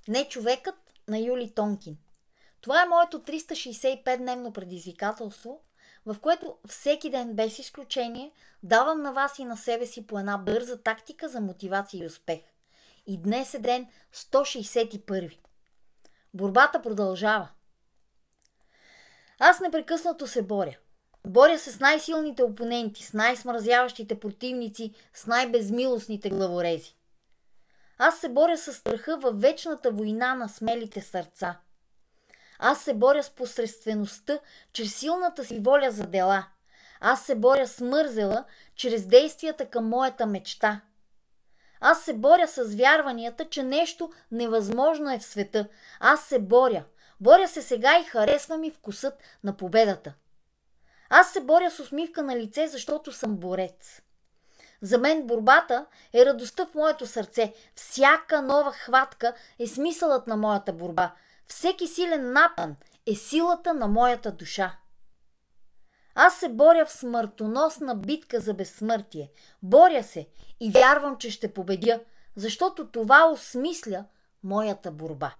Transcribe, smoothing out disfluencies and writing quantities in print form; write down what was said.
Не човекът на Юли Тонкин. Това е моето 365-дневно предизвикателство, в което всеки ден без изключение давам на вас и на себе си по една бърза тактика за мотивация и успех. И днес е ден 161. Борбата продължава. Аз непрекъснато се боря. Боря се с най-силните опоненти, с най-смразяващите противници, с най-безмилостните главорези. Аз се боря с страха във вечната война на смелите сърца. Аз се боря с посредствеността, чрез силната си воля за дела. Аз се боря с мързела, чрез действията към моята мечта. Аз се боря с вярванията, че нещо невъзможно е в света. Аз се боря. Боря се сега и харесвам и вкусът на победата. Аз се боря с усмивка на лице, защото съм борец. За мен борбата е радостта в моето сърце. Всяка нова хватка е смисълът на моята борба. Всеки силен напън е силата на моята душа. Аз се боря в смъртоносна битка за безсмъртие. Боря се и вярвам, че ще победя, защото това осмисля моята борба.